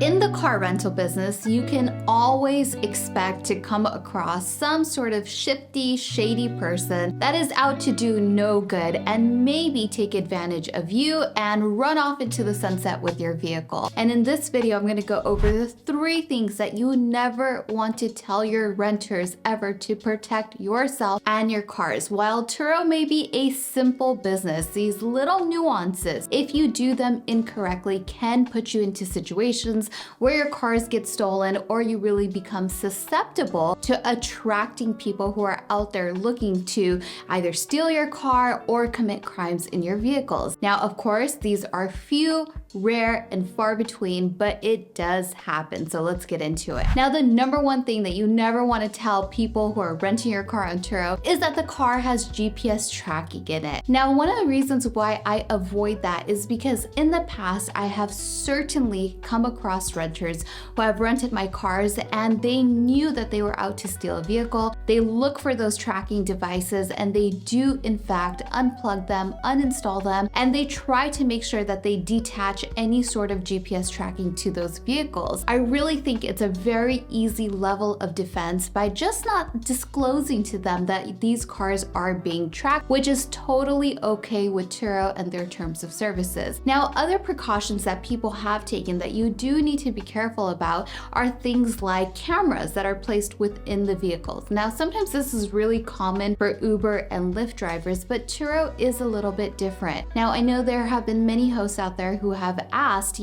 In the car rental business, you can always expect to come across some sort of shifty, shady person that is out to do no good and maybe take advantage of you and run off into the sunset with your vehicle. And in this video, I'm going to go over the 3 things that you never want to tell your renters ever to protect yourself and your cars. While Turo may be a simple business, these little nuances, if you do them incorrectly, can put you into situations where your cars get stolen or you really become susceptible to attracting people who are out there looking to either steal your car or commit crimes in your vehicles. Now, of course, these are few, rare, and far between, but it does happen. So let's get into it. Now, the number 1 thing that you never want to tell people who are renting your car on Turo is that the car has GPS tracking in it. Now, one of the reasons why I avoid that is because in the past, I have certainly come across renters who have rented my cars and they knew that they were out to steal a vehicle. They look for those tracking devices and they do in fact unplug them, uninstall them, and they try to make sure that they detach any sort of GPS tracking to those vehicles. I really think it's a very easy level of defense by just not disclosing to them that these cars are being tracked, which is totally okay with Turo and their terms of services. Now, other precautions that people have taken that you do need to be careful about are things like cameras that are placed within the vehicles. Now, sometimes this is really common for Uber and Lyft drivers, but Turo is a little bit different. Now, I know there have been many hosts out there who have asked,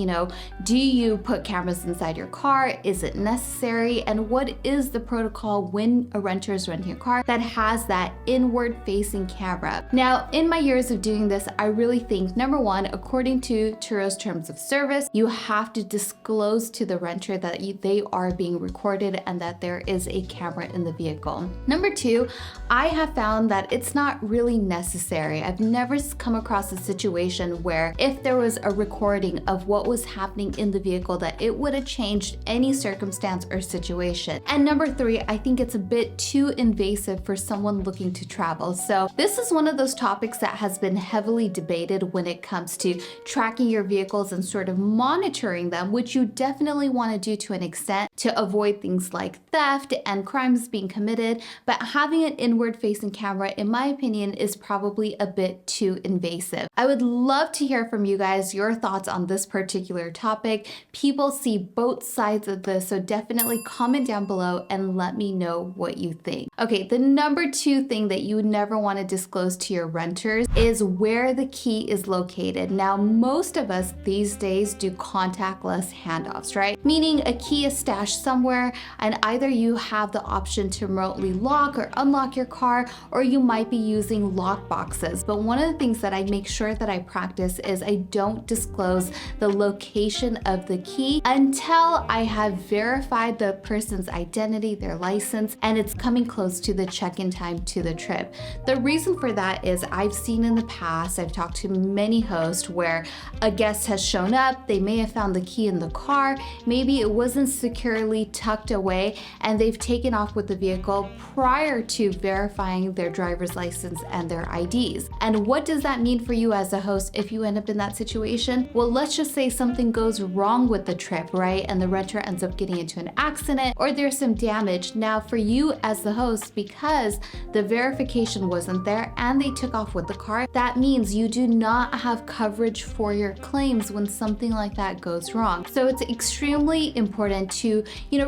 do you put cameras inside your car? Is it necessary? And what is the protocol when a renter is renting a car that has that inward facing camera? Now, in my years of doing this, I really think, number 1, according to Turo's terms of service, you have to disclose to the renter that they are being recorded and that there is a camera in the vehicle. Number 2, I have found that it's not really necessary. I've never come across a situation where if there was a recording of what was happening in the vehicle that it would have changed any circumstance or situation. And number 3, I think it's a bit too invasive for someone looking to travel. So this is one of those topics that has been heavily debated when it comes to tracking your vehicles and sort of monitoring them, which you definitely want to do to an extent to avoid things like theft and crimes being committed, but having an inward facing camera, in my opinion, is probably a bit too invasive. I would love to hear from you guys, your thoughts on this particular topic. People see both sides of this, so definitely comment down below and let me know what you think. Okay, the number 2 thing that you never want to disclose to your renters is where the key is located. Now, most of us these days do contactless handoffs, right? Meaning a key is stashed somewhere and either you have the option to remotely lock or unlock your car, or you might be using lock boxes. But one of the things that I make sure that I practice is I don't disclose the location of the key until I have verified the person's identity, their license, and it's coming close to the check-in time to the trip. The reason for that is I've seen in the past, I've talked to many hosts where a guest has shown up, they may have found the key in the car, maybe it wasn't securely tucked away, and they've taken off with the vehicle prior to verifying their driver's license and their IDs. And what does that mean for you as a host if you end up in that situation? Well, let's just say something goes wrong with the trip, right? And the renter ends up getting into an accident or there's some damage. Now, for you as the host, because the verification wasn't there and they took off with the car, that means you do not have coverage for your claims when something like that goes wrong. So it's extremely important to,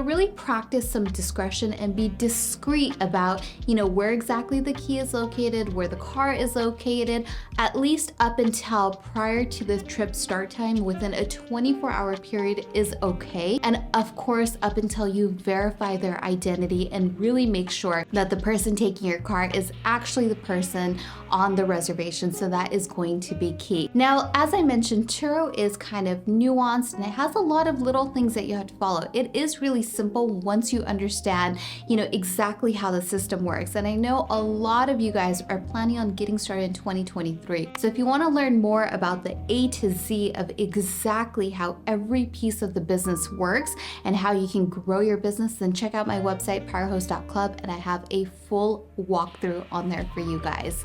really practice some discretion and be discreet about, where exactly the key is located, where the car is located, at least up until prior to the trip start time within a 24-hour period is okay. And of course, up until you verify their identity and really make sure that the person taking your car is actually the person on the reservation. So that is going to be key. Now, as I mentioned, Turo is kind of nuanced and it has a lot of little things that you have to follow. It is really simple once you understand, exactly how the system works. And I know a lot of you guys are planning on getting started in 2023. So if you want to learn more about the A to Z summary of exactly how every piece of the business works and how you can grow your business, then check out my website, powerhost.club, and I have a full walkthrough on there for you guys.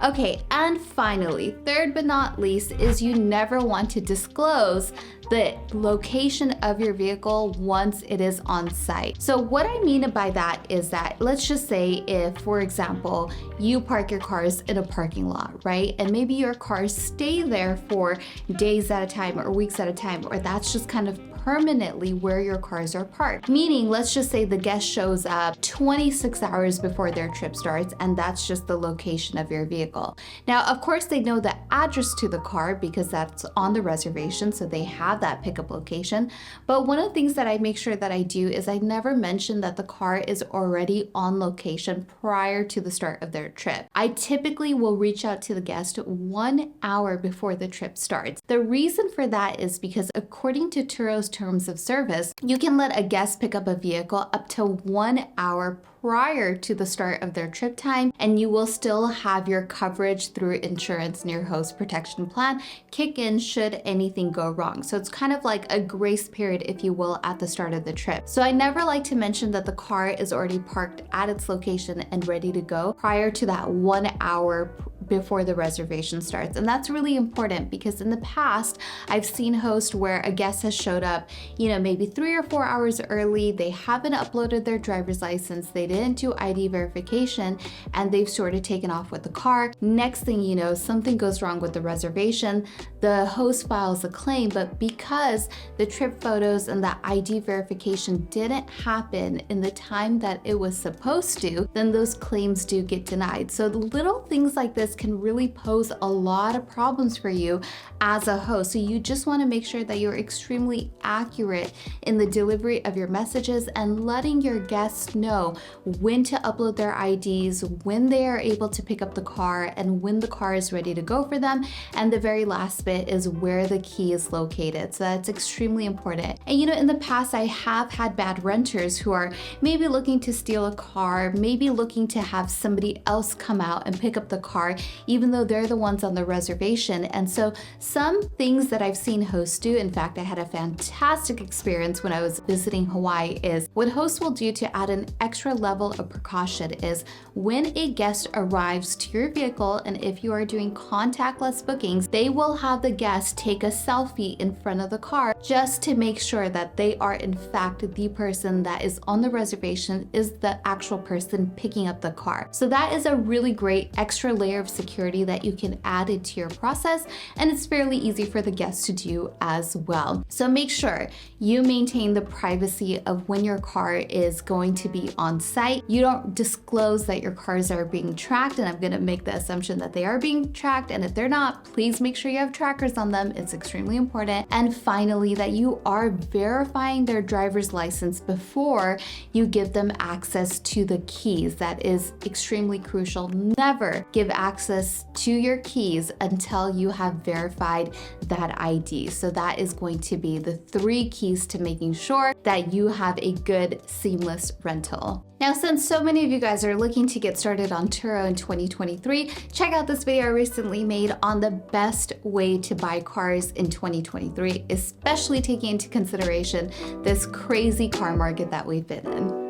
Okay, and finally, third but not least, is you never want to disclose the location of your vehicle once it is on site. So what I mean by that is that, let's just say if, for example, you park your cars in a parking lot, right? And maybe your cars stay there for days at a time or weeks at a time, or that's just kind of permanently where your cars are parked. Meaning, let's just say the guest shows up 26 hours before their trip starts, and that's just the location of your vehicle. Now, of course, they know the address to the car because that's on the reservation, so they have that pickup location. But one of the things that I make sure that I do is I never mention that the car is already on location prior to the start of their trip. I typically will reach out to the guest 1 hour before the trip starts. The reason for that is because according to Turo's terms of service, you can let a guest pick up a vehicle up to 1 hour prior to the start of their trip time, and you will still have your coverage through insurance and your host protection plan kick in should anything go wrong. So it's kind of like a grace period, if you will, at the start of the trip. So I never like to mention that the car is already parked at its location and ready to go prior to that 1 hour before the reservation starts. And that's really important because in the past, I've seen hosts where a guest has showed up, maybe 3 or 4 hours early. They haven't uploaded their driver's license. They didn't do ID verification, and they've sort of taken off with the car. Next thing you know, something goes wrong with the reservation. The host files a claim, but because the trip photos and the ID verification didn't happen in the time that it was supposed to, then those claims do get denied. So the little things like this can really pose a lot of problems for you as a host. So you just want to make sure that you're extremely accurate in the delivery of your messages and letting your guests know when to upload their IDs, when they are able to pick up the car, and when the car is ready to go for them. And the very last bit is where the key is located. So that's extremely important. And in the past, I have had bad renters who are maybe looking to steal a car, maybe looking to have somebody else come out and pick up the car, even though they're the ones on the reservation. And so some things that I've seen hosts do, in fact, I had a fantastic experience when I was visiting Hawaii, is what hosts will do to add an extra level of precaution is when a guest arrives to your vehicle, and if you are doing contactless bookings, they will have the guest take a selfie in front of the car just to make sure that they are in fact the person that is on the reservation is the actual person picking up the car. So that is a really great extra layer of security that you can add into your process, and it's fairly easy for the guests to do as well. So make sure you maintain the privacy of when your car is going to be on site. You don't disclose that your cars are being tracked, and I'm going to make the assumption that they are being tracked, and if they're not, please make sure you have trackers on them. It's extremely important. And finally, that you are verifying their driver's license before you give them access to the keys. That is extremely crucial. Never give access to your keys until you have verified that ID. So that is going to be the 3 keys to making sure that you have a good, seamless rental. Now, since so many of you guys are looking to get started on Turo in 2023, check out this video I recently made on the best way to buy cars in 2023, especially taking into consideration this crazy car market that we've been in.